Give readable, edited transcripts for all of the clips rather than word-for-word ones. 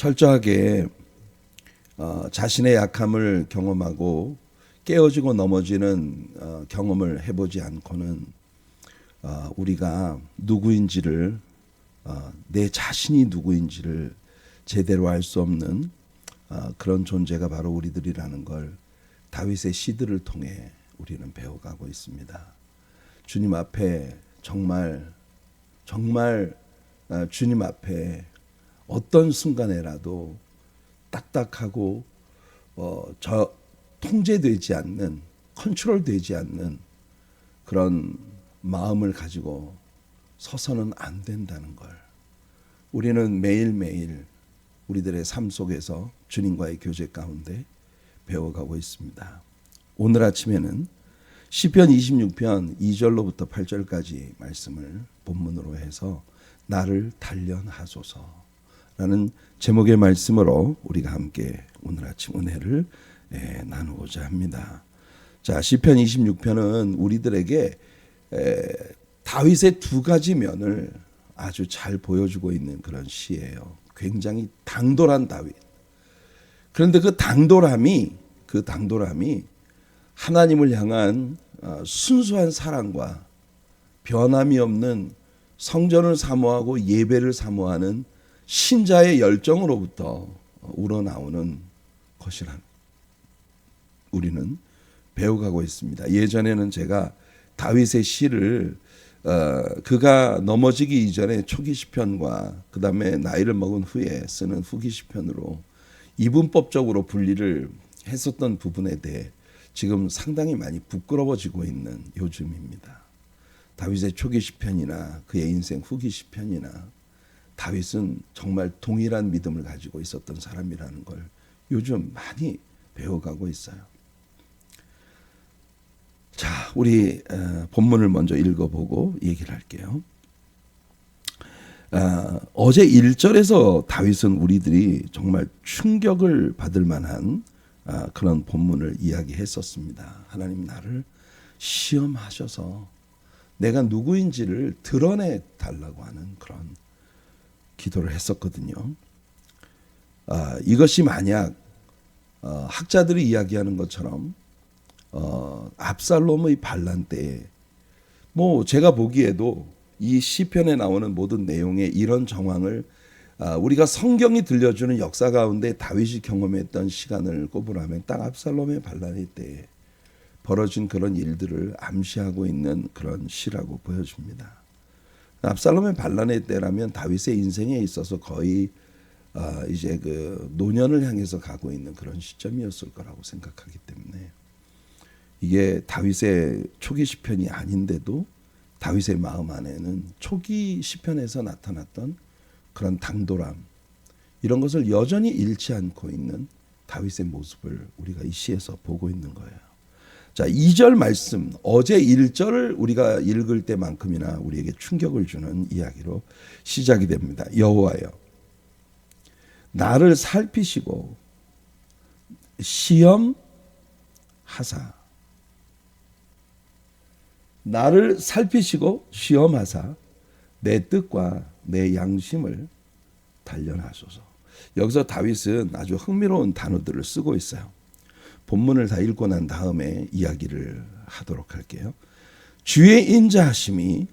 철저하게 자신의 약함을 경험하고 깨어지고 넘어지는 경험을 해보지 않고는 우리가 누구인지를 내 자신이 누구인지를 제대로 알 수 없는 그런 존재가 바로 우리들이라는 걸 다윗의 시들을 통해 우리는 배워가고 있습니다. 주님 앞에 정말 주님 앞에 어떤 순간에라도 딱딱하고 통제되지 않는, 컨트롤되지 않는 그런 마음을 가지고 서서는 안 된다는 걸 우리는 매일매일 우리들의 삶 속에서 주님과의 교제 가운데 배워가고 있습니다. 오늘 아침에는 시편 26편 2절로부터 8절까지 말씀을 본문으로 해서 나를 단련하소서라는 제목의 말씀으로 우리가 함께 오늘 아침 은혜를 나누고자 합니다. 자, 시편 26편은 우리들에게 다윗의 두 가지 면을 아주 잘 보여주고 있는 그런 시예요. 굉장히 당돌한 다윗. 그런데 그 당돌함이 하나님을 향한 순수한 사랑과 변함이 없는 성전을 사모하고 예배를 사모하는 신자의 열정으로부터 우러나오는 것이라 우리는 배워가고 있습니다. 예전에는 제가 다윗의 시를 그가 넘어지기 이전에 초기 시편과 그 다음에 나이를 먹은 후에 쓰는 후기 시편으로 이분법적으로 분리를 했었던 부분에 대해 지금 상당히 많이 부끄러워지고 있는 요즘입니다. 다윗의 초기 시편이나 그의 인생 후기 시편이나 다윗은 정말 동일한 믿음을 가지고 있었던 사람이라는 걸 요즘 많이 배워가고 있어요. 자, 우리 본문을 먼저 읽어보고 얘기를 할게요. 어제 1절에서 다윗은 우리들이 정말 충격을 받을 만한 그런 본문을 이야기했었습니다. 하나님 나를 시험하셔서 내가 누구인지를 드러내 달라고 하는 그런 기도를 했었거든요. 이것이 만약 학자들이 이야기하는 것처럼 압살롬의 반란 때에 제가 보기에도 이 시편에 나오는 모든 내용의 이런 정황을 우리가 성경이 들려주는 역사 가운데 다윗이 경험했던 시간을 꼽으라면 딱 압살롬의 반란의 때에 벌어진 그런 일들을 암시하고 있는 그런 시라고 보여집니다. 압살롬의 반란의 때라면 다윗의 인생에 있어서 거의 이제 그 노년을 향해서 가고 있는 그런 시점이었을 거라고 생각하기 때문에 이게 다윗의 초기 시편이 아닌데도 다윗의 마음 안에는 초기 시편에서 나타났던 그런 당돌함 이런 것을 여전히 잃지 않고 있는 다윗의 모습을 우리가 이 시에서 보고 있는 거예요. 자, 2절 말씀 어제 1절을 우리가 읽을 때만큼이나 우리에게 충격을 주는 이야기로 시작이 됩니다. 여호와여 나를 살피시고 시험하사 나를 살피시고 시험하사 내 뜻과 내 양심을 단련하소서. 여기서 다윗은 아주 흥미로운 단어들을 쓰고 있어요. 본문을 다 읽고 난 다음에 이야기를 하도록 할게요. 주의 인자하심이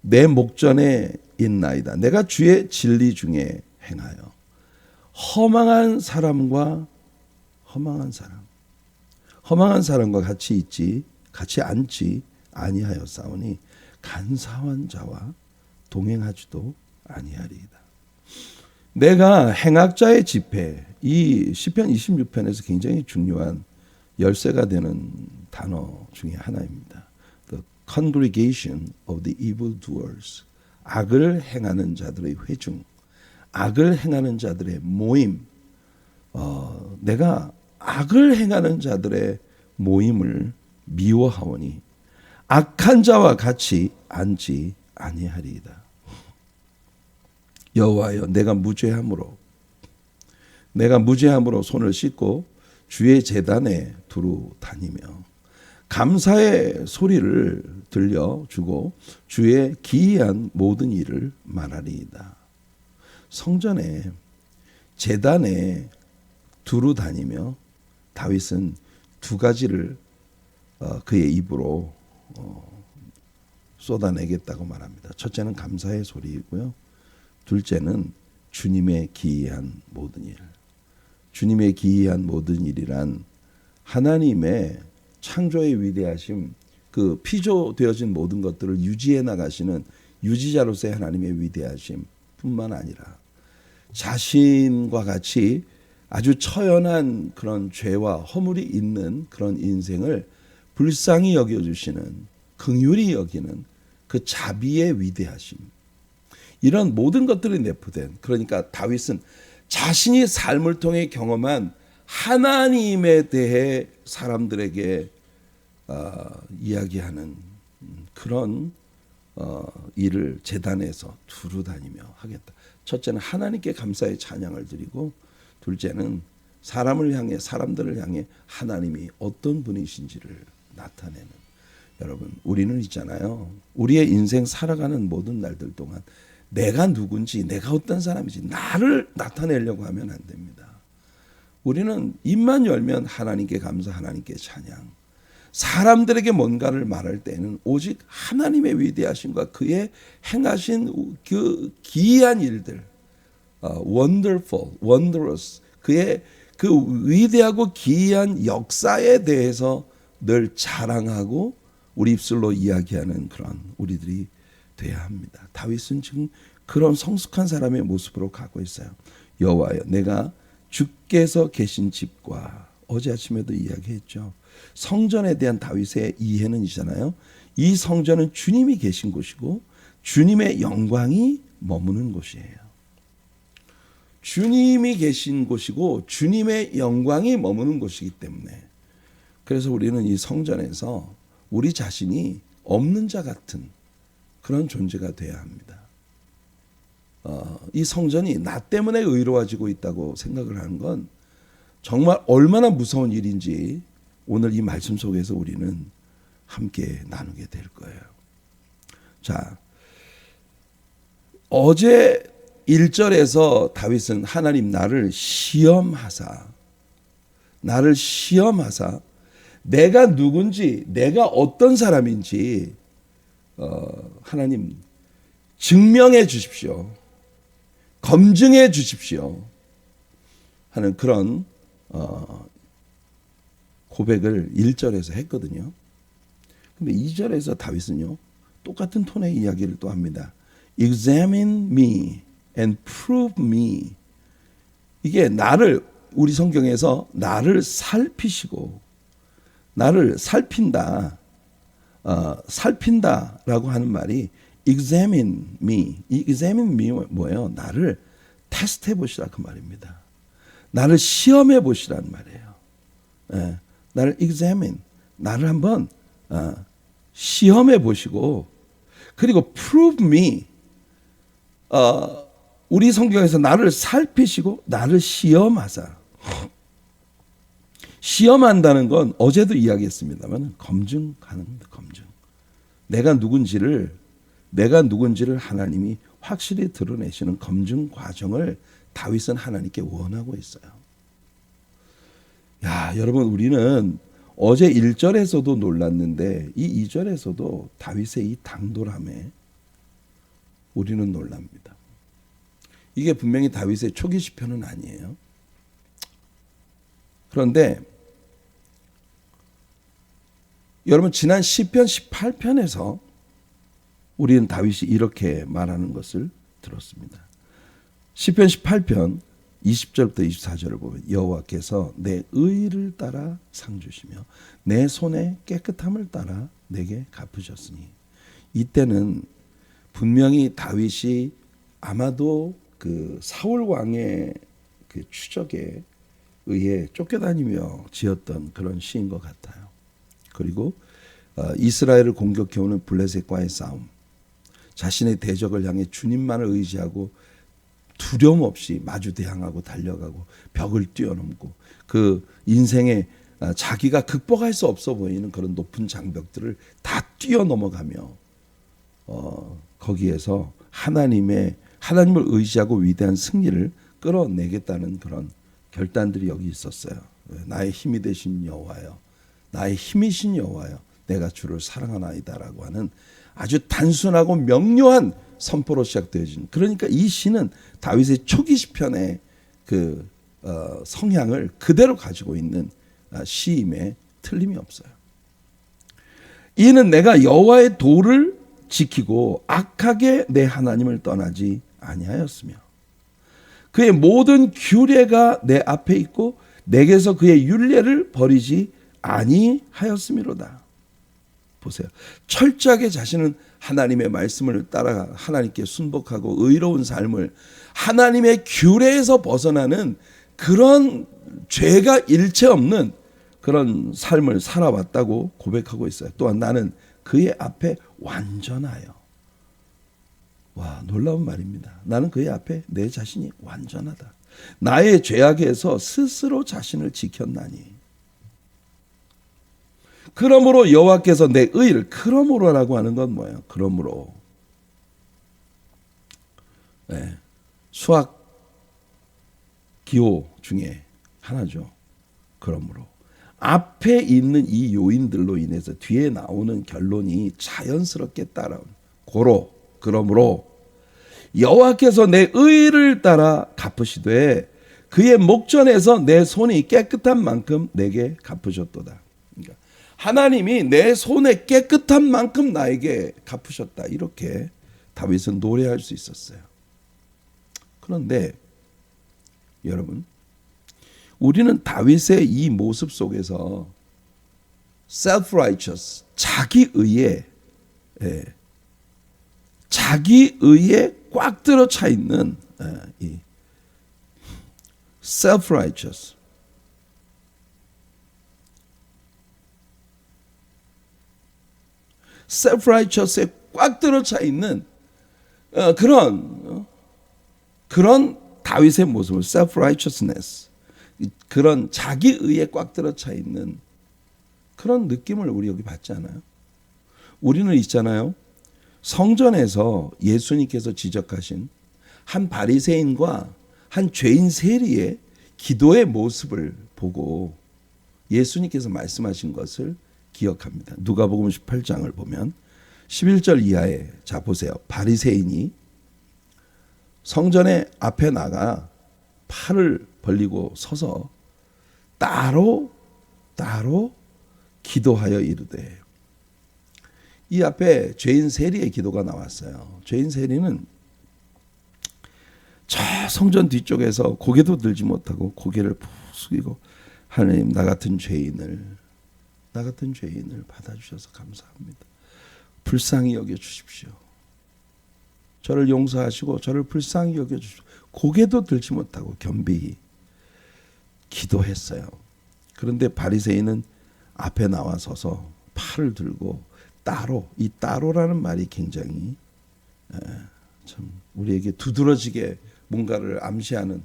내 목전에 있나이다. 내가 주의 진리 중에 행하여 허망한 사람과 같이 앉지 아니하여 싸우니 간사한 자와 동행하지도 아니하리이다. 내가 행악자의 집회, 이 시편 26편에서 굉장히 중요한 열쇠가 되는 단어 중에 하나입니다. The congregation of the evildoers, 악을 행하는 자들의 회중, 악을 행하는 자들의 모임. 내가 악을 행하는 자들의 모임을 미워하오니 악한 자와 같이 앉지 아니하리이다. 여호와여 내가 무죄함으로 손을 씻고 주의 제단에 두루 다니며 감사의 소리를 들려주고 주의 기이한 모든 일을 말하리이다. 성전에 제단에 두루 다니며 다윗은 두 가지를 그의 입으로 쏟아내겠다고 말합니다. 첫째는 감사의 소리이고요. 둘째는 주님의 기이한 모든 일. 주님의 기이한 모든 일이란 하나님의 창조의 위대하심, 그 피조되어진 모든 것들을 유지해 나가시는 유지자로서의 하나님의 위대하심 뿐만 아니라 자신과 같이 아주 처연한 그런 죄와 허물이 있는 그런 인생을 불쌍히 여겨주시는, 긍휼히 여기는 그 자비의 위대하심, 이런 모든 것들이 내포된, 그러니까 다윗은 자신이 삶을 통해 경험한 하나님에 대해 사람들에게 이야기하는 그런 일을 제단에서 두루 다니며 하겠다. 첫째는 하나님께 감사의 찬양을 드리고, 둘째는 사람을 향해, 사람들을 향해 하나님이 어떤 분이신지를 나타내는. 여러분, 우리는 있잖아요, 우리의 인생 살아가는 모든 날들 동안 내가 누군지, 내가 어떤 사람인지 나를 나타내려고 하면 안 됩니다. 우리는 입만 열면 하나님께 감사, 하나님께 찬양, 사람들에게 뭔가를 말할 때는 오직 하나님의 위대하심과 그의 행하신 그 기이한 일들, wonderful, wondrous, 그의 그 위대하고 기이한 역사에 대해서 늘 자랑하고 우리 입술로 이야기하는 그런 우리들이 돼야 합니다. 다윗은 지금 그런 성숙한 사람의 모습으로 가고 있어요. 여호와여, 내가 주께서 계신 집과, 어제 아침에도 이야기했죠. 성전에 대한 다윗의 이해는 이잖아요. 이 성전은 주님이 계신 곳이고 주님의 영광이 머무는 곳이에요. 주님이 계신 곳이고 주님의 영광이 머무는 곳이기 때문에, 그래서 우리는 이 성전에서 우리 자신이 없는 자 같은 그런 존재가 돼야 합니다. 이 성전이 나 때문에 의로워지고 있다고 생각을 하는 건 정말 얼마나 무서운 일인지 오늘 이 말씀 속에서 우리는 함께 나누게 될 거예요. 자, 어제 1절에서 다윗은 하나님 나를 시험하사 내가 누군지, 내가 어떤 사람인지 하나님 증명해 주십시오, 검증해 주십시오 하는 그런 고백을 1절에서 했거든요. 근데 2절에서 다윗은요, 똑같은 톤의 이야기를 또 합니다. Examine me and prove me. 이게 나를, 우리 성경에서 나를 살피시고, 나를 살핀다, 살핀다라고 하는 말이 examine me. 이 examine me 뭐예요? 나를 테스트해 보시라 그 말입니다. 나를 시험해 보시라는 말이에요. 예, 나를 examine, 나를 한번 시험해 보시고, 그리고 prove me. 우리 성경에서 나를 살피시고 나를 시험하사. 시험한다는 건 어제도 이야기했습니다만 검증하는 겁니다. 검증. 내가 누군지를 하나님이 확실히 드러내시는 검증 과정을 다윗은 하나님께 원하고 있어요. 야, 여러분, 우리는 어제 1절에서도 놀랐는데 이 2절에서도 다윗의 이 당돌함에 우리는 놀랍니다. 이게 분명히 다윗의 초기 시편은 아니에요. 그런데 여러분, 지난 시편 18편에서 우리는 다윗이 이렇게 말하는 것을 들었습니다. 시편 18편 20절부터 24절을 보면 여호와께서 내 의를 따라 상 주시며 내 손의 깨끗함을 따라 내게 갚으셨으니, 이때는 분명히 다윗이 아마도 그 사울 왕의 그 추적에 의해 쫓겨다니며 지었던 그런 시인 것 같아요. 그리고 이스라엘을 공격해오는 블레셋과의 싸움, 자신의 대적을 향해 주님만을 의지하고 두려움 없이 마주 대항하고 달려가고 벽을 뛰어넘고 그 인생에 자기가 극복할 수 없어 보이는 그런 높은 장벽들을 다 뛰어넘어가며 거기에서 하나님을 의지하고 위대한 승리를 끌어내겠다는 그런 결단들이 여기 있었어요. 나의 힘이 되신 여호와여, 나의 힘이신 여호와여, 내가 주를 사랑하나이다라고 하는 아주 단순하고 명료한 선포로 시작되어진. 그러니까 이 시는 다윗의 초기 시편의 그 성향을 그대로 가지고 있는 시임에 틀림이 없어요. 이는 내가 여호와의 도를 지키고 악하게 내 하나님을 떠나지 아니하였으며 그의 모든 규례가 내 앞에 있고 내게서 그의 율례를 버리지 아니하였음이로다. 보세요. 철저하게 자신은 하나님의 말씀을 따라 하나님께 순복하고 의로운 삶을 하나님의 규례에서 벗어나는 그런 죄가 일체 없는 그런 삶을 살아왔다고 고백하고 있어요. 또한 나는 그의 앞에 완전하여. 와, 놀라운 말입니다. 나는 그의 앞에 내 자신이 완전하다. 나의 죄악에서 스스로 자신을 지켰나니. 그러므로 여호와께서 내 의를, 그러므로라고 하는 건 뭐예요? 그러므로. 네, 수학 기호 중에 하나죠. 그러므로. 앞에 있는 이 요인들로 인해서 뒤에 나오는 결론이 자연스럽게 따라오는. 그러므로 여호와께서 내 의를 따라 갚으시되 그의 목전에서 내 손이 깨끗한 만큼 내게 갚으셨도다. 그러니까 하나님이 내 손에 깨끗한 만큼 나에게 갚으셨다. 이렇게 다윗은 노래할 수 있었어요. 그런데 여러분, 우리는 다윗의 이 모습 속에서 self-righteous, 자기의에 꽉 들어 차 있는 이 self-righteous, self-righteous에 꽉 들어 차 있는 그런 다윗의 모습을 self-righteousness, 그런 자기의에 꽉 들어 차 있는 그런 느낌을 우리 여기 받지 않아요? 우리는 있잖아요. 성전에서 예수님께서 지적하신 한 바리새인과 한 죄인 세리의 기도의 모습을 보고 예수님께서 말씀하신 것을 기억합니다. 누가복음 18장을 보면 11절 이하에, 자 보세요. 바리새인이 성전의 앞에 나가 팔을 벌리고 서서 따로 기도하여 이르되. 이 앞에 죄인 세리의 기도가 나왔어요. 죄인 세리는 저 성전 뒤쪽에서 고개도 들지 못하고 고개를 푹 숙이고, 하나님, 나 같은 죄인을 받아주셔서 감사합니다. 불쌍히 여겨주십시오. 저를 용서하시고 저를 불쌍히 여겨주십시오. 고개도 들지 못하고 겸비히 기도했어요. 그런데 바리새인은 앞에 나와서서 팔을 들고 이 따로라는 말이 굉장히 참 우리에게 두드러지게 뭔가를 암시하는,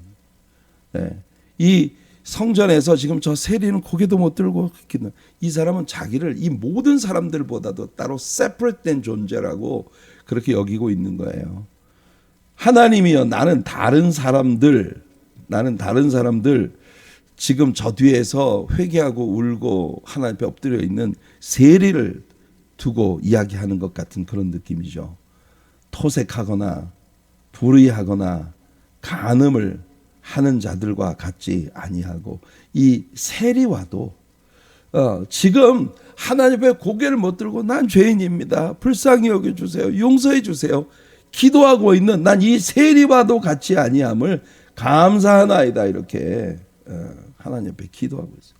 이 성전에서 지금 저 세리는 고개도 못 들고 있는 이 사람은 자기를 이 모든 사람들보다도 따로 separate된 존재라고 그렇게 여기고 있는 거예요. 하나님이여, 나는 다른 사람들 지금 저 뒤에서 회개하고 울고 하나님 앞에 엎드려 있는 세리를 두고 이야기하는 것 같은 그런 느낌이죠. 토색하거나 불의하거나 간음을 하는 자들과 같지 아니하고, 이 세리와도 지금 하나님 앞에 고개를 못 들고 난 죄인입니다, 불쌍히 여겨주세요, 용서해 주세요, 기도하고 있는 난 이 세리와도 같지 아니함을 감사하나이다. 이렇게 하나님 앞에 기도하고 있어요.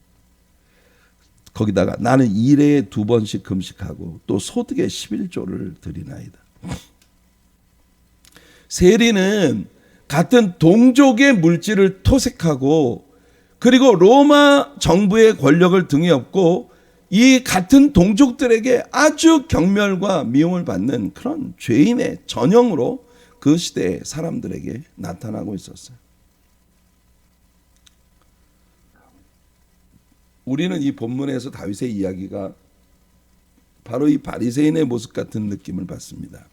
거기다가 나는 일에 2번씩 금식하고 또 소득의 11조를 드리나이다. 세리는 같은 동족의 물질을 토색하고, 그리고 로마 정부의 권력을 등에 업고 이 같은 동족들에게 아주 경멸과 미움을 받는 그런 죄인의 전형으로 그 시대의 사람들에게 나타나고 있었어요. 우리는 이 본문에서 다윗의 이야기가 바로 이 바리새인의 모습 같은 느낌을 받습니다.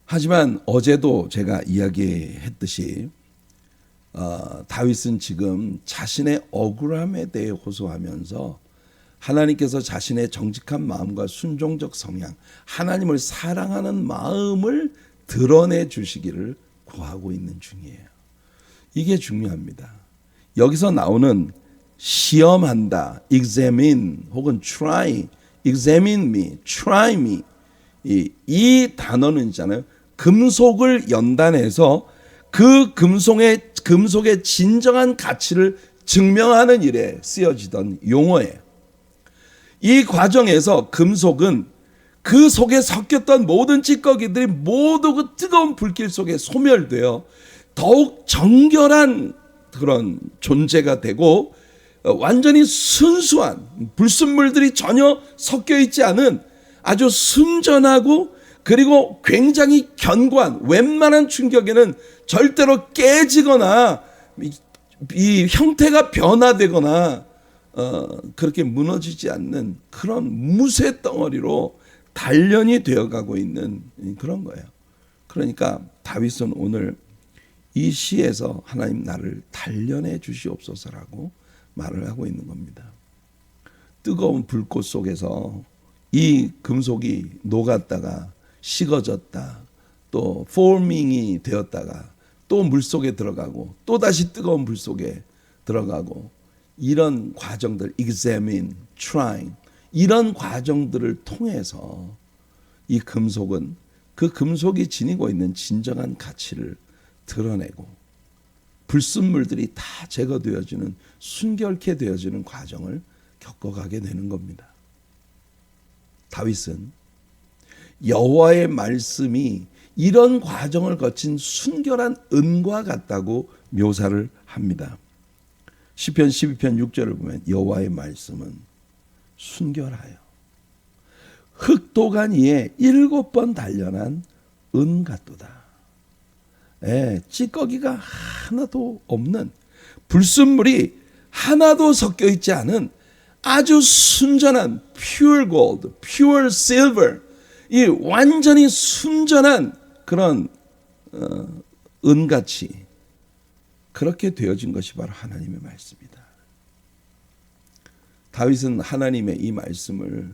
하지만 어제도 제가 이야기했듯이 다윗은 지금 자신의 억울함에 대해 호소하면서 하나님께서 자신의 정직한 마음과 순종적 성향, 하나님을 사랑하는 마음을 드러내 주시기를 구하고 있는 중이에요. 이게 중요합니다. 여기서 나오는 시험한다, examine 혹은 try, examine me, try me, 이 단어는 있잖아요. 금속을 연단해서 그 금속의 진정한 가치를 증명하는 일에 쓰여지던 용어예요. 이 과정에서 금속은 그 속에 섞였던 모든 찌꺼기들이 모두 그 뜨거운 불길 속에 소멸되어 더욱 정결한 그런 존재가 되고 완전히 순수한 불순물들이 전혀 섞여 있지 않은 아주 순전하고 그리고 굉장히 견고한 웬만한 충격에는 절대로 깨지거나 이 형태가 변화되거나 그렇게 무너지지 않는 그런 무쇠 덩어리로 단련이 되어가고 있는 그런 거예요. 그러니까 다윗은 오늘 이 시에서 하나님 나를 단련해 주시옵소서라고 말을 하고 있는 겁니다. 뜨거운 불꽃 속에서 이 금속이 녹았다가 식어졌다, 또 포밍이 되었다가 또 물속에 들어가고 또 다시 뜨거운 불 속에 들어가고 이런 과정들, examine, try 이런 과정들을 통해서 이 금속은 그 금속이 지니고 있는 진정한 가치를 드러내고 불순물들이 다 제거되어지는 순결케 되어지는 과정을 겪어가게 되는 겁니다. 다윗은 여호와의 말씀이 이런 과정을 거친 순결한 은과 같다고 묘사를 합니다. 시편 12편 6절을 보면 여호와의 말씀은 순결하여 흑도간 위에 7번 단련한 은 같도다. 찌꺼기가 하나도 없는 불순물이 하나도 섞여 있지 않은 아주 순전한 pure gold, pure silver 이 완전히 순전한 그런 은같이 그렇게 되어진 것이 바로 하나님의 말씀이다. 다윗은 하나님의 이 말씀을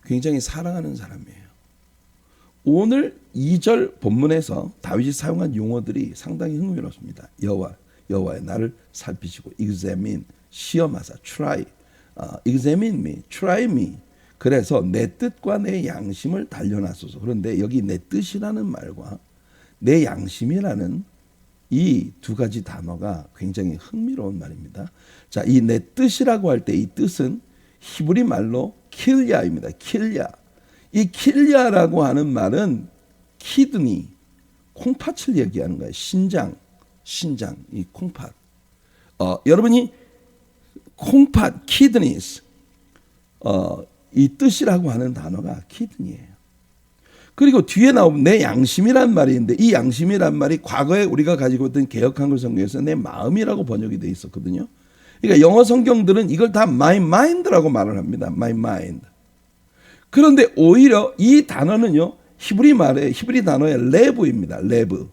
굉장히 사랑하는 사람이에요. 오늘 2절 본문에서 다윗이 사용한 용어들이 상당히 흥미롭습니다. 여호와의 나를 살피시고 examine, 시험하사, try, examine me, try me. 그래서 내 뜻과 내 양심을 단련하소서. 그런데 여기 내 뜻이라는 말과 내 양심이라는 이 두 가지 단어가 굉장히 흥미로운 말입니다. 자, 이 내 뜻이라고 할 때 이 뜻은 히브리 말로 킬야입니다. 킬야. 이 킬야라고 하는 말은 키드니, 콩팥을 얘기하는 거예요. 신장, 이 콩팥. 여러분이 콩팥, 키드니스, 이 뜻이라고 하는 단어가 키드니예요. 그리고 뒤에 나오면 내 양심이란 말이 있는데 이 양심이란 말이 과거에 우리가 가지고 있던 개역한글 성경에서 내 마음이라고 번역이 돼 있었거든요. 그러니까 영어 성경들은 이걸 다 my mind라고 말을 합니다. my mind. 그런데 오히려 이 단어는요. 히브리 단어의 레브입니다. 레브.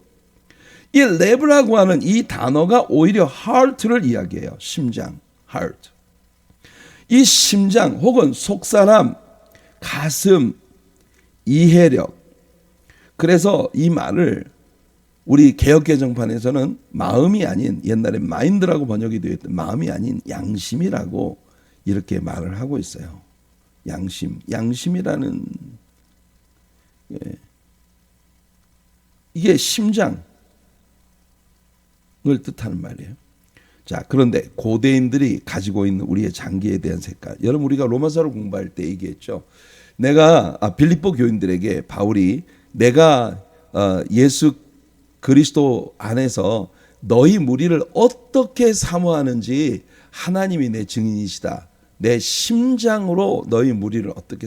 이 레브라고 하는 이 단어가 오히려 heart를 이야기해요. 심장, heart. 이 심장 혹은 속사람, 가슴, 이해력. 그래서 이 말을 우리 개역개정판에서는 마음이 아닌 옛날에 마인드라고 번역이 되어 있던 마음이 아닌 양심이라고 이렇게 말을 하고 있어요. 양심이라는 이게 심장을 뜻하는 말이에요. 자, 그런데 고대인들이 가지고 있는 우리의 장기에 대한 색깔. 여러분 우리가 로마서를 공부할 때 얘기했죠. 빌립보 교인들에게 바울이 내가 예수 그리스도 안에서 너희 무리를 어떻게 사모하는지 하나님이 내 증인이시다. 내 심장으로 너희 무리를 어떻게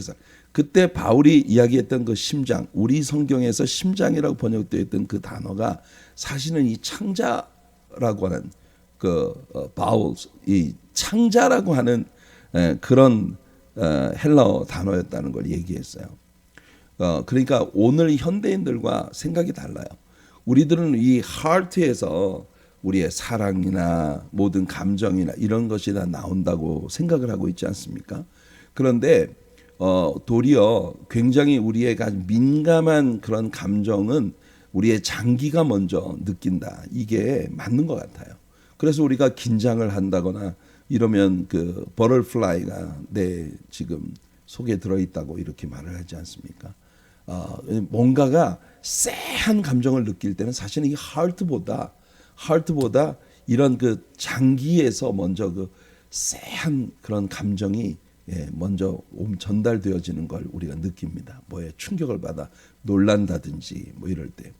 그때 바울이 이야기했던 그 심장, 우리 성경에서 심장이라고 번역되어 있던 그 단어가 사실은 이 창자라고 하는 바울스, 이 창자라고 하는 그런 헬라어 단어였다는 걸 얘기했어요. 그러니까 오늘 현대인들과 생각이 달라요. 우리들은 이 하트에서 우리의 사랑이나 모든 감정이나 이런 것이 다 나온다고 생각을 하고 있지 않습니까? 그런데 도리어 굉장히 우리의 민감한 그런 감정은 우리의 장기가 먼저 느낀다. 이게 맞는 것 같아요. 그래서 우리가 긴장을 한다거나 이러면 그 버터플라이가 내 지금 속에 들어있다고 이렇게 말을 하지 않습니까? 뭔가가 쎄한 감정을 느낄 때는 사실은 이 하트보다 이런 그 장기에서 먼저 그 쎄한 그런 감정이 먼저 전달되어지는 걸 우리가 느낍니다. 뭐에 충격을 받아 놀란다든지 뭐 이럴 때.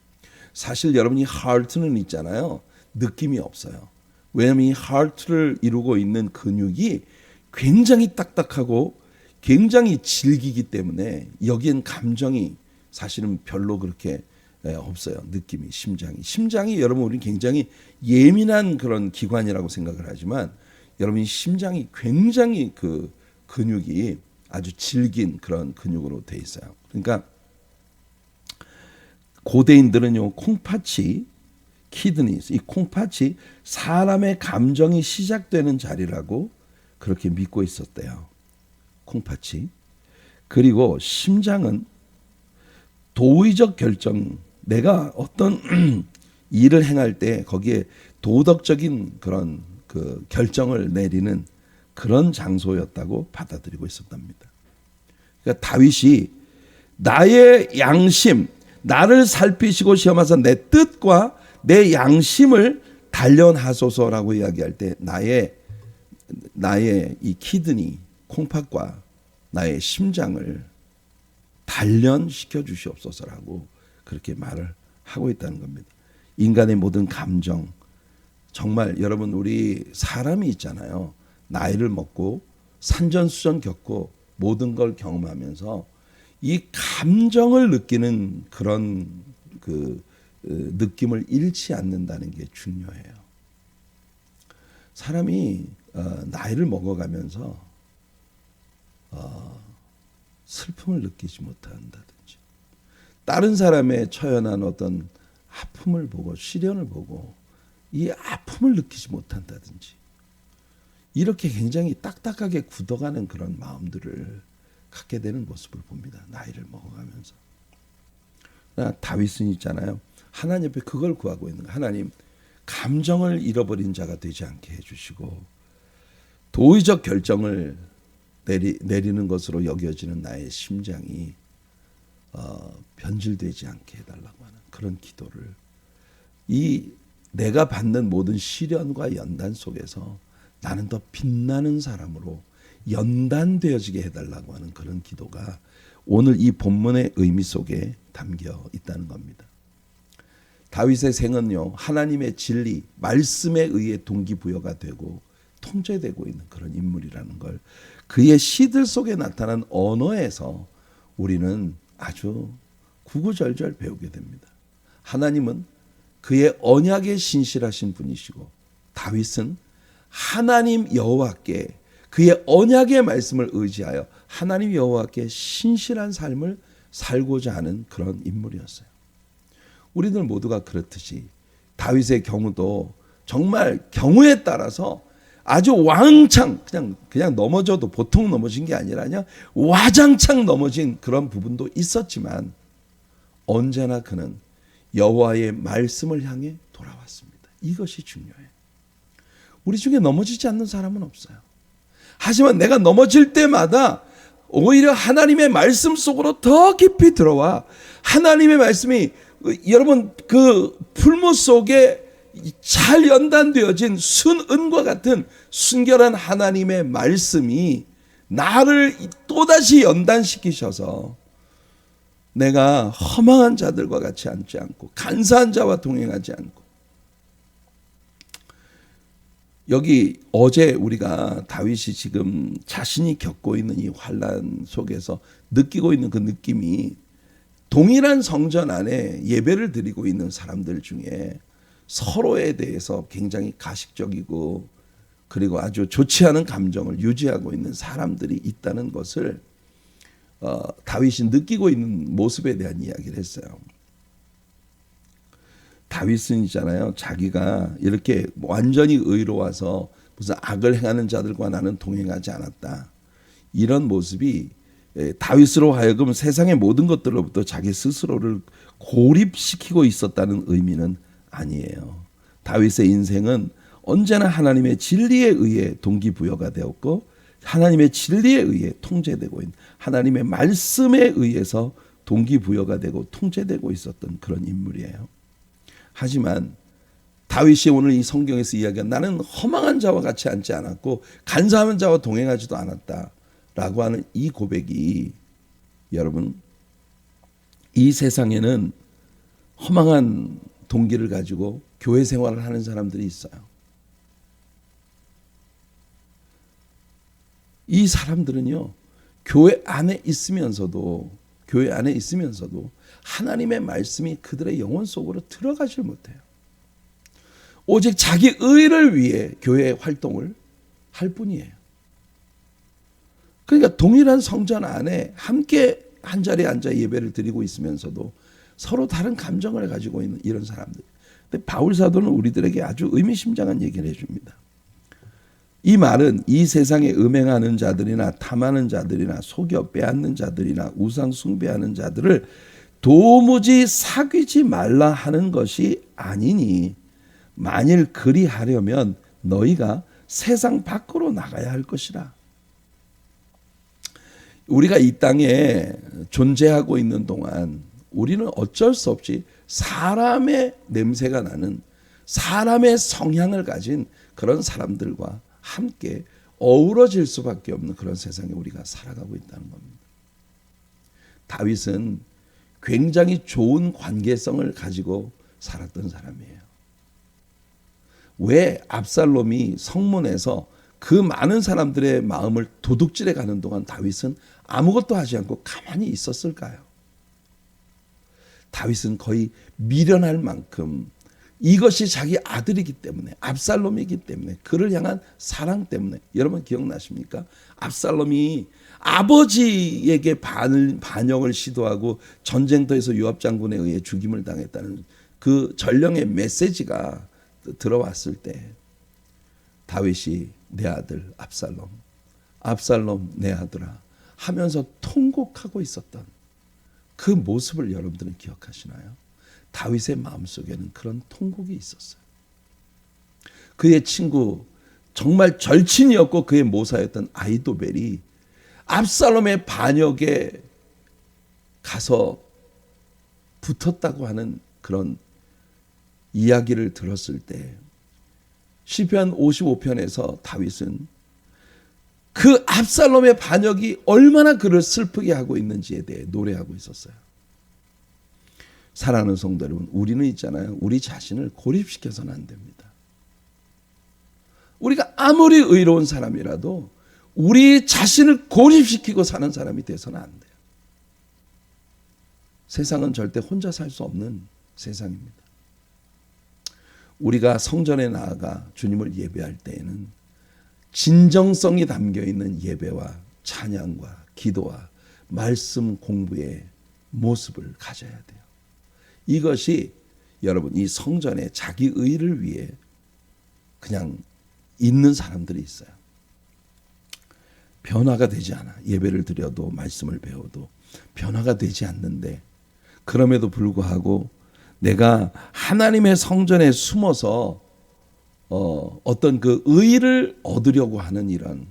사실 여러분이 하트는 있잖아요. 느낌이 없어요. 왜냐하면 이 하트를 이루고 있는 근육이 굉장히 딱딱하고 굉장히 질기기 때문에 여기엔 감정이 사실은 별로 그렇게 없어요. 느낌이 심장이 여러분 우리 굉장히 예민한 그런 기관이라고 생각을 하지만 여러분이 심장이 굉장히 그 근육이 아주 질긴 그런 근육으로 돼 있어요. 그러니까 고대인들은요 콩팥이 키드니스 이 콩팥이 사람의 감정이 시작되는 자리라고 그렇게 믿고 있었대요. 콩팥이. 그리고 심장은 도의적 결정, 내가 어떤 일을 행할 때 거기에 도덕적인 그런 그 결정을 내리는 그런 장소였다고 받아들이고 있었답니다. 그러니까 다윗이 나의 양심, 나를 살피시고 시험하사 내 뜻과 내 양심을 단련하소서라고 이야기할 때 나의 이 키드니, 콩팥과 나의 심장을 단련시켜 주시옵소서라고 그렇게 말을 하고 있다는 겁니다. 인간의 모든 감정, 정말 여러분 우리 사람이 있잖아요. 나이를 먹고 산전수전 겪고 모든 걸 경험하면서 이 감정을 느끼는 그런 그 느낌을 잃지 않는다는 게 중요해요. 사람이 나이를 먹어가면서 슬픔을 느끼지 못한다든지 다른 사람의 처연한 어떤 아픔을 보고 시련을 보고 이 아픔을 느끼지 못한다든지 이렇게 굉장히 딱딱하게 굳어가는 그런 마음들을 갖게 되는 모습을 봅니다. 나이를 먹어가면서. 다윗은 있잖아요. 하나님 앞에 그걸 구하고 있는 거예요. 하나님 감정을 잃어버린 자가 되지 않게 해주시고 도의적 결정을 내리는 것으로 여겨지는 나의 심장이 변질되지 않게 해달라고 하는 그런 기도를 이 내가 받는 모든 시련과 연단 속에서 나는 더 빛나는 사람으로 연단되어지게 해달라고 하는 그런 기도가 오늘 이 본문의 의미 속에 담겨 있다는 겁니다. 다윗의 생은요 하나님의 진리, 말씀에 의해 동기부여가 되고 통제되고 있는 그런 인물이라는 걸 그의 시들 속에 나타난 언어에서 우리는 아주 구구절절 배우게 됩니다. 하나님은 그의 언약에 신실하신 분이시고 다윗은 하나님 여호와께 그의 언약의 말씀을 의지하여 하나님 여호와께 신실한 삶을 살고자 하는 그런 인물이었어요. 우리들 모두가 그렇듯이 다윗의 경우도 정말 경우에 따라서 아주 왕창 그냥 넘어져도 보통 넘어진 게 아니라 그냥 와장창 넘어진 그런 부분도 있었지만 언제나 그는 여호와의 말씀을 향해 돌아왔습니다. 이것이 중요해요. 우리 중에 넘어지지 않는 사람은 없어요. 하지만 내가 넘어질 때마다 오히려 하나님의 말씀 속으로 더 깊이 들어와 하나님의 말씀이 여러분 그 풀무 속에 잘 연단되어진 순은과 같은 순결한 하나님의 말씀이 나를 또다시 연단시키셔서 내가 허망한 자들과 같이 앉지 않고 간사한 자와 동행하지 않고 여기 어제 우리가 다윗이 지금 자신이 겪고 있는 이 환난 속에서 느끼고 있는 그 느낌이 동일한 성전 안에 예배를 드리고 있는 사람들 중에 서로에 대해서 굉장히 가식적이고 그리고 아주 좋지 않은 감정을 유지하고 있는 사람들이 있다는 것을 다윗이 느끼고 있는 모습에 대한 이야기를 했어요. 다윗은 있잖아요. 자기가 이렇게 완전히 의로워서 무슨 악을 행하는 자들과 나는 동행하지 않았다. 이런 모습이 다윗으로 하여금 세상의 모든 것들로부터 자기 스스로를 고립시키고 있었다는 의미는 아니에요. 다윗의 인생은 언제나 하나님의 진리에 의해 동기부여가 되었고 하나님의 진리에 의해 통제되고 있는 하나님의 말씀에 의해서 동기부여가 되고 통제되고 있었던 그런 인물이에요. 하지만 다윗이 오늘 이 성경에서 이야기한 나는 허망한 자와 같이 앉지 않았고 간사한 자와 동행하지도 않았다라고 하는 이 고백이 여러분 이 세상에는 허망한 동기를 가지고 교회 생활을 하는 사람들이 있어요. 이 사람들은요 교회 안에 있으면서도 하나님의 말씀이 그들의 영혼 속으로 들어가질 못해요. 오직 자기 의를 위해 교회 활동을 할 뿐이에요. 그러니까 동일한 성전 안에 함께 한 자리에 앉아 예배를 드리고 있으면서도 서로 다른 감정을 가지고 있는 이런 사람들. 근데 바울 사도는 우리들에게 아주 의미심장한 얘기를 해줍니다. 이 말은 이 세상에 음행하는 자들이나 탐하는 자들이나 속여 빼앗는 자들이나 우상 숭배하는 자들을 도무지 사귀지 말라 하는 것이 아니니 만일 그리하려면 너희가 세상 밖으로 나가야 할 것이라. 우리가 이 땅에 존재하고 있는 동안 우리는 어쩔 수 없이 사람의 냄새가 나는 사람의 성향을 가진 그런 사람들과 함께 어우러질 수밖에 없는 그런 세상에 우리가 살아가고 있다는 겁니다. 다윗은 굉장히 좋은 관계성을 가지고 살았던 사람이에요. 왜 압살롬이 성문에서 그 많은 사람들의 마음을 도둑질해 가는 동안 다윗은 아무것도 하지 않고 가만히 있었을까요? 다윗은 거의 미련할 만큼 이것이 자기 아들이기 때문에 압살롬이기 때문에 그를 향한 사랑 때문에 여러분 기억나십니까? 압살롬이 아버지에게 반역을 시도하고 전쟁터에서 요압 장군에 의해 죽임을 당했다는 그 전령의 메시지가 들어왔을 때 다윗이 내 아들 압살롬 내 아들아 하면서 통곡하고 있었던 그 모습을 여러분들은 기억하시나요? 다윗의 마음속에는 그런 통곡이 있었어요. 그의 친구 정말 절친이었고 그의 모사였던 아히도벨이 압살롬의 반역에 가서 붙었다고 하는 그런 이야기를 들었을 때 시편 55편에서 다윗은 그 압살롬의 반역이 얼마나 그를 슬프게 하고 있는지에 대해 노래하고 있었어요. 사랑하는 성도 여러분, 우리는 있잖아요. 우리 자신을 고립시켜서는 안 됩니다. 우리가 아무리 의로운 사람이라도 우리 자신을 고립시키고 사는 사람이 돼서는 안 돼요. 세상은 절대 혼자 살 수 없는 세상입니다. 우리가 성전에 나아가 주님을 예배할 때에는 진정성이 담겨있는 예배와 찬양과 기도와 말씀 공부의 모습을 가져야 돼요. 이것이 여러분 이 성전에 자기 의를 위해 그냥 있는 사람들이 있어요. 변화가 되지 않아. 예배를 드려도 말씀을 배워도 변화가 되지 않는데 그럼에도 불구하고 내가 하나님의 성전에 숨어서 어떤 그 의를 얻으려고 하는 이런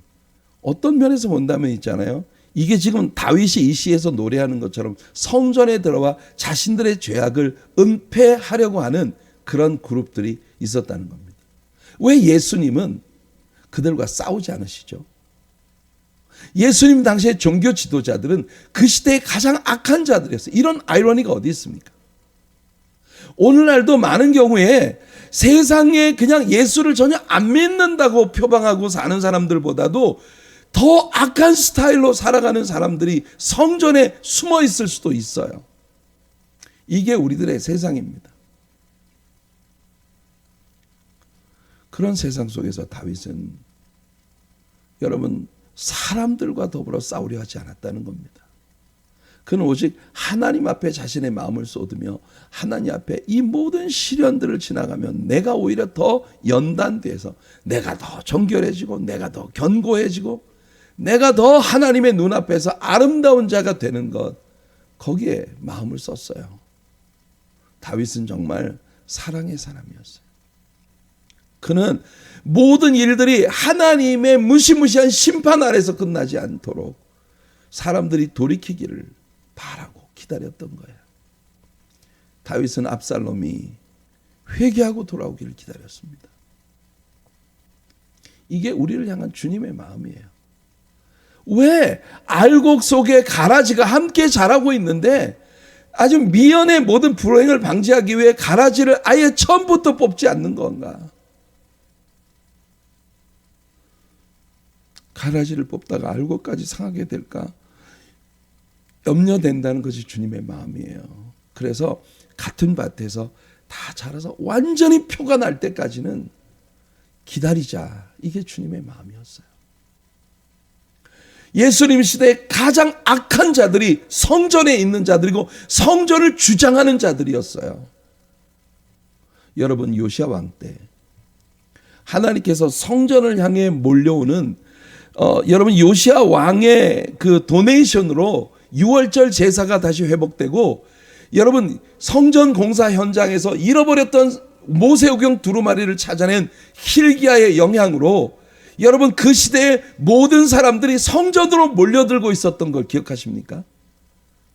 어떤 면에서 본다면 있잖아요. 이게 지금 다윗이 이 시에서 노래하는 것처럼 성전에 들어와 자신들의 죄악을 은폐하려고 하는 그런 그룹들이 있었다는 겁니다. 왜 예수님은 그들과 싸우지 않으시죠? 예수님 당시의 종교 지도자들은 그 시대의 가장 악한 자들이었어요. 이런 아이러니가 어디 있습니까? 오늘날도 많은 경우에 세상에 그냥 예수를 전혀 안 믿는다고 표방하고 사는 사람들보다도 더 악한 스타일로 살아가는 사람들이 성전에 숨어 있을 수도 있어요. 이게 우리들의 세상입니다. 그런 세상 속에서 다윗은 여러분 사람들과 더불어 싸우려 하지 않았다는 겁니다. 그는 오직 하나님 앞에 자신의 마음을 쏟으며 하나님 앞에 이 모든 시련들을 지나가면 내가 오히려 더 연단돼서 내가 더 정결해지고 내가 더 견고해지고 내가 더 하나님의 눈앞에서 아름다운 자가 되는 것, 거기에 마음을 썼어요. 다윗은 정말 사랑의 사람이었어요. 그는 모든 일들이 하나님의 무시무시한 심판 아래서 끝나지 않도록 사람들이 돌이키기를 바라고 기다렸던 거예요. 다윗은 압살롬이 회개하고 돌아오기를 기다렸습니다. 이게 우리를 향한 주님의 마음이에요. 왜 알곡 속에 가라지가 함께 자라고 있는데 아주 미연의 모든 불행을 방지하기 위해 가라지를 아예 처음부터 뽑지 않는 건가? 가라지를 뽑다가 알곡까지 상하게 될까? 염려된다는 것이 주님의 마음이에요. 그래서 같은 밭에서 다 자라서 완전히 표가 날 때까지는 기다리자. 이게 주님의 마음이었어요. 예수님 시대에 가장 악한 자들이 성전에 있는 자들이고 성전을 주장하는 자들이었어요. 여러분, 요시야 왕 때 하나님께서 성전을 향해 몰려오는 여러분, 요시야 왕의 그 도네이션으로 6월절 제사가 다시 회복되고, 여러분, 성전 공사 현장에서 잃어버렸던 모세오경 두루마리를 찾아낸 hil기야의 영향으로 여러분, 그 시대의 모든 사람들이 성전으로 몰려들고 있었던 걸 기억하십니까?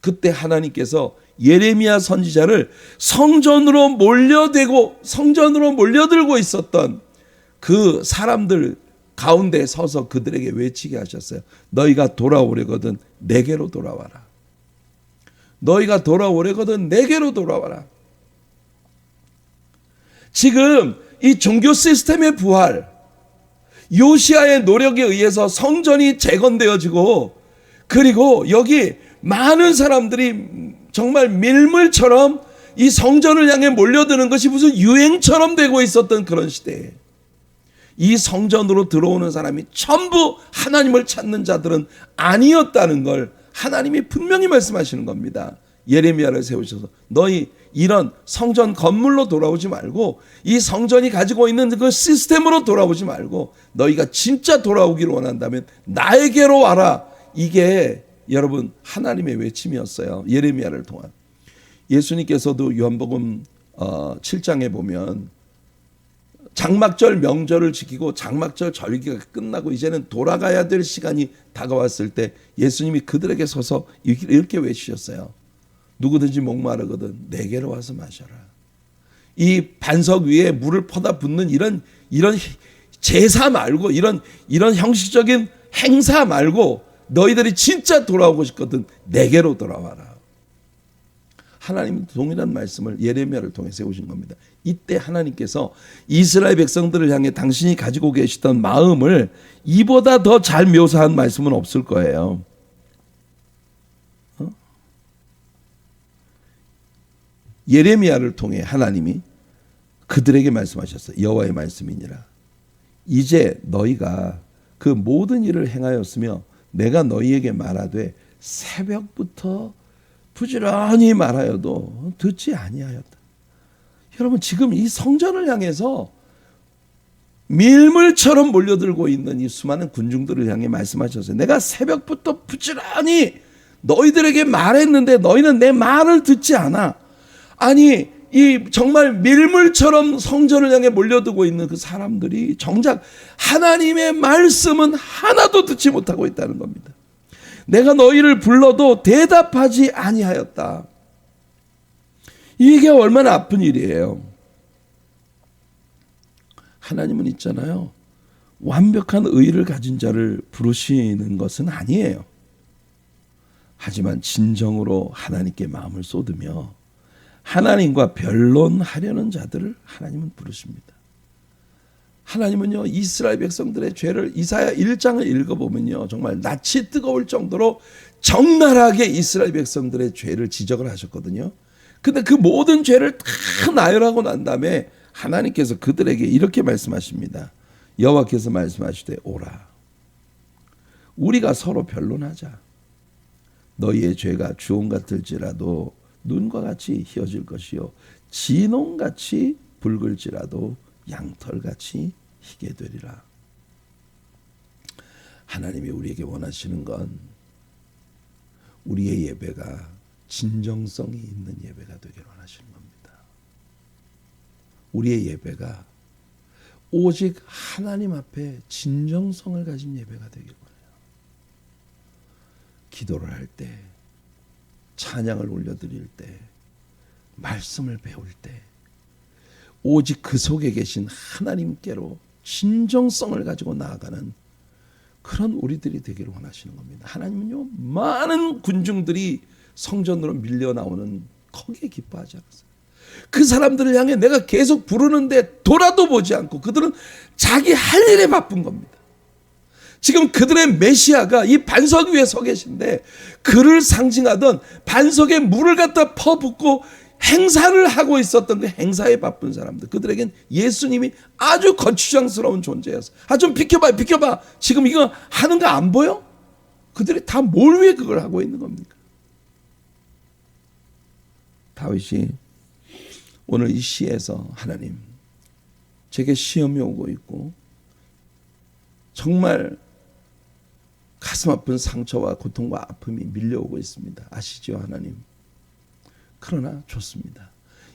그때 하나님께서 예레미야 선지자를 성전으로 몰려들고 있었던 그 사람들 가운데 서서 그들에게 외치게 하셨어요. 너희가 돌아오려거든 내게로 돌아와라. 너희가 돌아오려거든 내게로 돌아와라. 지금 이 종교 시스템의 부활, 요시야의 노력에 의해서 성전이 재건되어지고, 그리고 여기 많은 사람들이 정말 밀물처럼 이 성전을 향해 몰려드는 것이 무슨 유행처럼 되고 있었던 그런 시대에 이 성전으로 들어오는 사람이 전부 하나님을 찾는 자들은 아니었다는 걸 하나님이 분명히 말씀하시는 겁니다. 예레미야를 세우셔서 너희 이런 성전 건물로 돌아오지 말고 이 성전이 가지고 있는 그 시스템으로 돌아오지 말고 너희가 진짜 돌아오기를 원한다면 나에게로 와라. 이게 여러분 하나님의 외침이었어요. 예레미야를 통한. 예수님께서도 요한복음 7장에 보면 장막절 명절을 지키고 장막절 절기가 끝나고 이제는 돌아가야 될 시간이 다가왔을 때 예수님이 그들에게 서서 이렇게 외치셨어요. 누구든지 목마르거든 내게로 와서 마셔라. 이 반석 위에 물을 퍼다 붓는 이런 제사 말고 이런 형식적인 행사 말고 너희들이 진짜 돌아오고 싶거든 내게로 돌아와라. 하나님은 동일한 말씀을 예레미야를 통해 세우신 겁니다. 이때 하나님께서 이스라엘 백성들을 향해 당신이 가지고 계시던 마음을 이보다 더 잘 묘사한 말씀은 없을 거예요. 예레미야를 통해 하나님이 그들에게 말씀하셨어요. 여호와의 말씀이니라. 이제 너희가 그 모든 일을 행하였으며 내가 너희에게 말하되 새벽부터 부지런히 말하여도 듣지 아니하였다. 여러분, 지금 이 성전을 향해서 밀물처럼 몰려들고 있는 이 수많은 군중들을 향해 말씀하셨어요. 내가 새벽부터 부지런히 너희들에게 말했는데 너희는 내 말을 듣지 않아. 아니, 이 정말 밀물처럼 성전을 향해 몰려들고 있는 그 사람들이 정작 하나님의 말씀은 하나도 듣지 못하고 있다는 겁니다. 내가 너희를 불러도 대답하지 아니하였다. 이게 얼마나 아픈 일이에요. 하나님은 있잖아요. 완벽한 의를 가진 자를 부르시는 것은 아니에요. 하지만 진정으로 하나님께 마음을 쏟으며 하나님과 변론하려는 자들을 하나님은 부르십니다. 하나님은요, 이스라엘 백성들의 죄를 이사야 1장을 읽어보면요, 정말 낯이 뜨거울 정도로 적나라하게 이스라엘 백성들의 죄를 지적을 하셨거든요. 근데 그 모든 죄를 다 나열하고 난 다음에 하나님께서 그들에게 이렇게 말씀하십니다. 여호와께서 말씀하시되 오라. 우리가 서로 변론하자. 너희의 죄가 주홍 같을지라도 눈과 같이 희어질 것이요 진홍같이 붉을지라도 양털같이 희게 되리라. 하나님이 우리에게 원하시는 건 우리의 예배가 진정성이 있는 예배가 되길 원하시는 겁니다. 우리의 예배가 오직 하나님 앞에 진정성을 가진 예배가 되길 원해요. 기도를 할 때, 찬양을 올려드릴 때, 말씀을 배울 때 오직 그 속에 계신 하나님께로 진정성을 가지고 나아가는 그런 우리들이 되기를 원하시는 겁니다. 하나님은요, 많은 군중들이 성전으로 밀려 나오는 거기에 기뻐하지 않았어요. 그 사람들을 향해 내가 계속 부르는데 돌아도 보지 않고 그들은 자기 할 일에 바쁜 겁니다. 지금 그들의 메시아가 이 반석 위에 서 계신데 그를 상징하던 반석에 물을 갖다 퍼붓고 행사를 하고 있었던 그 행사에 바쁜 사람들, 그들에겐 예수님이 아주 거추장스러운 존재였어요. 좀 비켜봐. 지금 이거 하는 거 안 보여? 그들이 다 뭘 위해 그걸 하고 있는 겁니까? 다윗이 오늘 이 시에서 하나님, 제게 시험이 오고 있고 정말 가슴 아픈 상처와 고통과 아픔이 밀려오고 있습니다. 아시죠, 하나님? 그러나 좋습니다.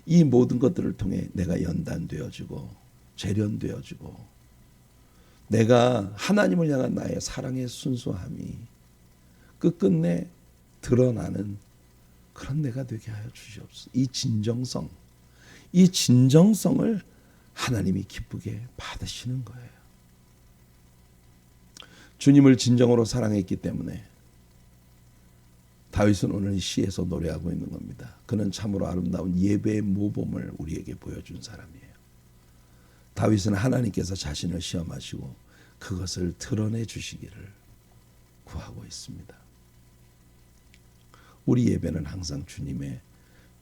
이 모든 것들을 통해 내가 연단되어지고 재련되어지고 내가 하나님을 향한 나의 사랑의 순수함이 끝끝내 드러나는 그런 내가 되게 하여 주시옵소서. 이 진정성을 하나님이 기쁘게 받으시는 거예요. 주님을 진정으로 사랑했기 때문에 다윗은 오늘 이 시에서 노래하고 있는 겁니다. 그는 참으로 아름다운 예배의 모범을 우리에게 보여준 사람이에요. 다윗은 하나님께서 자신을 시험하시고 그것을 드러내 주시기를 구하고 있습니다. 우리 예배는 항상 주님의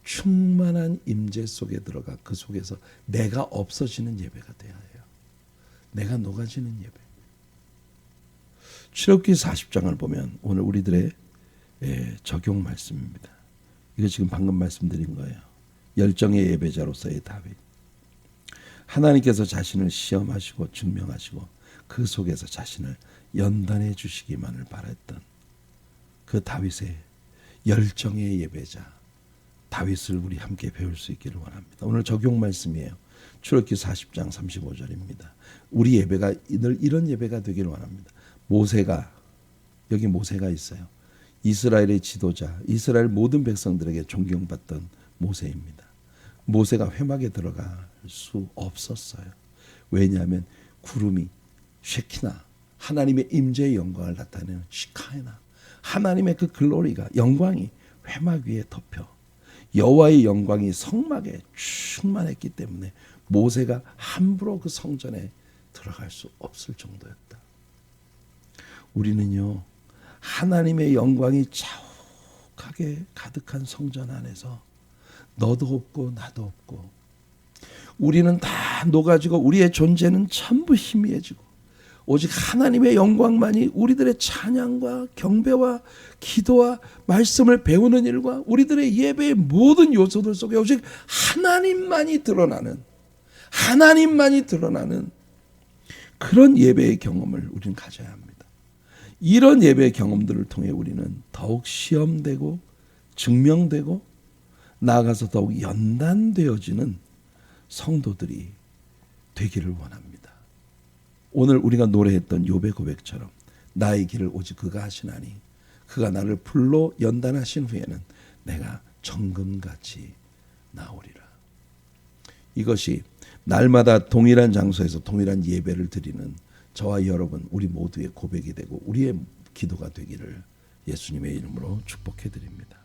충만한 임재 속에 들어가 그 속에서 내가 없어지는 예배가 되어야 해요. 내가 녹아지는 예배. 출애굽기 40장을 보면 오늘 우리들의 적용 말씀입니다. 이거 지금 방금 말씀드린 거예요. 열정의 예배자로서의 다윗. 하나님께서 자신을 시험하시고 증명하시고 그 속에서 자신을 연단해 주시기만을 바랬던 그 다윗의 열정의 예배자 다윗을 우리 함께 배울 수 있기를 원합니다. 오늘 적용 말씀이에요. 출애굽기 40장 35절입니다. 우리 예배가 늘 이런 예배가 되기를 원합니다. 여기 모세가 있어요. 이스라엘의 지도자, 이스라엘 모든 백성들에게 존경받던 모세입니다. 모세가 회막에 들어갈 수 없었어요. 왜냐하면 구름이 쉐키나, 하나님의 임재의 영광을 나타내는 시카이나, 하나님의 그 글로리가, 영광이 회막 위에 덮여 여호와의 영광이 성막에 충만했기 때문에 모세가 함부로 그 성전에 들어갈 수 없을 정도였다. 우리는요, 하나님의 영광이 자욱하게 가득한 성전 안에서 너도 없고 나도 없고 우리는 다 녹아지고 우리의 존재는 전부 희미해지고 오직 하나님의 영광만이 우리들의 찬양과 경배와 기도와 말씀을 배우는 일과 우리들의 예배의 모든 요소들 속에 오직 하나님만이 드러나는 그런 예배의 경험을 우리는 가져야 합니다. 이런 예배의 경험들을 통해 우리는 더욱 시험되고 증명되고 나아가서 더욱 연단되어지는 성도들이 되기를 원합니다. 오늘 우리가 노래했던 욥의 고백처럼 나의 길을 오직 그가 하시나니 그가 나를 불로 연단하신 후에는 내가 정금같이 나오리라. 이것이 날마다 동일한 장소에서 동일한 예배를 드리는 저와 여러분 우리 모두의 고백이 되고 우리의 기도가 되기를 예수님의 이름으로 축복해 드립니다.